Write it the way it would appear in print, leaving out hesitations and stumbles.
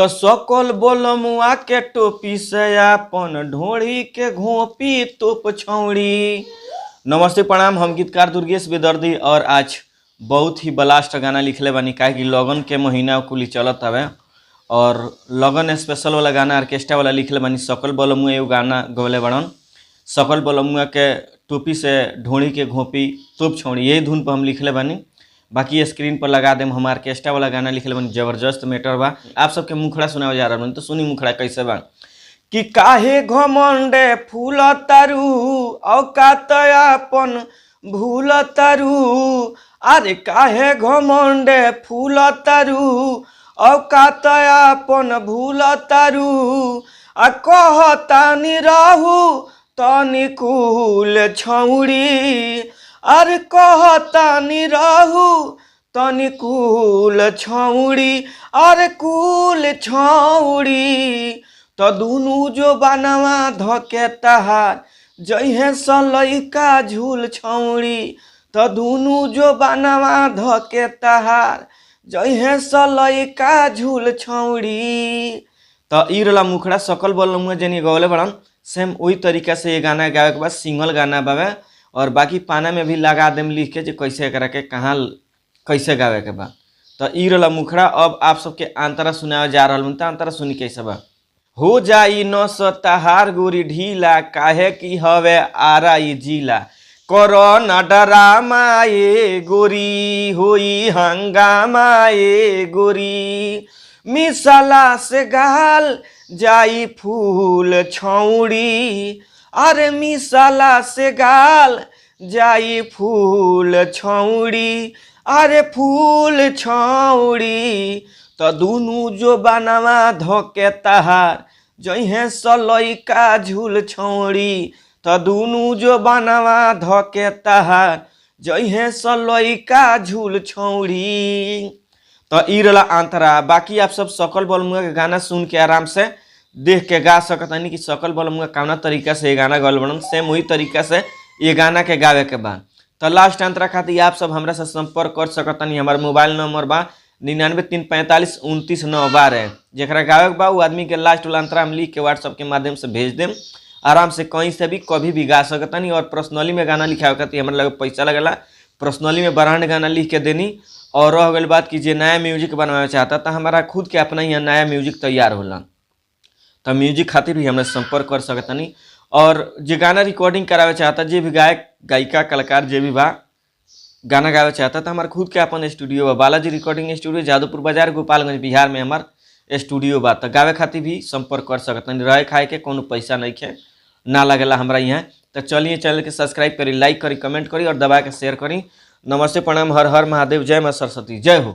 तो सकल बोलमुआ के टोपी से अपन ढोड़ी के घोपी तोप छौड़ी। नमस्ते प्रणाम, हम गीतकार दुर्गेश बेदर्दी और आज बहुत ही ब्लास्ट गाना लिखले बानी काहे कि लगन के महीना कुली चलत हवे और लगन स्पेशल वाला गाना ऑर्केस्ट्रा वाला लिखले बानी। सकल बोलमुआ एगो गाना गवले बड़न, सकल बोलमुआ के टोपी से ढोड़ी के घोपी तोप छौड़ी, यही धुन पर हम लिखले बानी। बाकी स्क्रीन पर लगा देम, हम ऑर्केस्ट्रा वाला गाना लिखले बानी, जबरदस्त मैटर बा। आप सबके मुखड़ा सुनावे जा रहल बानी, तो सुनी मुखड़ा कैसे बा। कि काहे घमंडे फूल तारू औकात अपन भूल तारू, अरे काहे घमंडे फूल तारू औकात अपन भूल तारू, आ कहतानी रहू तनी कुल छौड़ी, अरे कहतानी रहू तनी कुल छौड़ी, अरे कुल छौड़ी। तो दुनू जो बनवा धके तहार जइहे सलैका झूल छौड़ी, तो दुनू जो बनवा धके तहार जइहे सलैका झूल छौड़ी। तो ई रला मुखड़ा सकल बोलमुआ जनी गवले बड़न, सेम वही तरीका से ये गाना गावे के बाद सिंगल गाना बावे और बाकी पाना में भी लगा देम लिख के जे कैसे एकरा के कहाँ कैसे गावे के बा। तो ई रला मुखड़ा। अब आप सबके अंतरा सुनावे जा रहल बा, अंतरा सुनी कैसे बा। हो जाई नस तहार गोरी ढीला, काहे की हवे आरा ई जिला, करो न डरामा ए गोरी, होई हंगामा ए गोरी, मिसला से गाल जाई फूल छौड़ी, अरे मिसला से गाल जाई फूल छौड़ी, अरे फूल छौड़ी। तो दुनू जो बनवा धोके तहार जइहे सलैका झूल छौड़ी, तो दुनू जो बनवा धोके तहार जइहे सलैका झूल छौड़ी। तो ई रला अंतरा। बाकी आप सब सकल बोलमुआ के गाना सुन के आराम से देख के गा सकतानी कि सकल बोलमुआ कौना तरीका से ये गाना गल बनन, सेम वही तरीका से ये गाना के गावे के बा। तो लास्ट अंतरा खातिर आप सब हमरा से संपर्क कर सकतानी। हमार मोबाइल नंबर बा 9935452912, जरा गावे के बा वो आदमी के लास्ट वाला अंतरा हम लिख के व्हाट्सएप के माध्यम से भेज देम। आराम से कहीं से भी कभी भी गा सकतानी। और पर्सनली में गाना लिखावे खातिर हमारे लगे पैसा लगेला, पर्सनली में ब्रांड गाना लिख के देनी। और रह गई बात कि जे नया म्यूजिक बनवाना चाहता तो हमारा खुद के अपना यहाँ नया म्यूजिक तैयार होला, तो म्यूजिक खातिर भी हमने संपर्क कर सकतानी। और जे गाना रिकॉर्डिंग करावे चाहता, जे भी गायक गायिका कलाकार जे भी बा गाना गावे चाहता, तो हमारे खुद के अपन स्टूडियो बा, बालाजी रिकॉर्डिंग स्टूडियो, जादवपुर बाजार, गोपालगंज, बिहार में हमार स्टूडियो बा। तो गावे खातिर भी संपर्क कर सकतानी। रहे खाए के कोनो पैसा नहीं है, ना लगेला हमरा यहाँ। तो चलिए चैनल के सब्सक्राइब करी, लाइक करी, कमेंट करी और दबा के शेयर करी। नमस्ते प्रणाम, हर हर महादेव, जय मां सरस्वती, जय हो।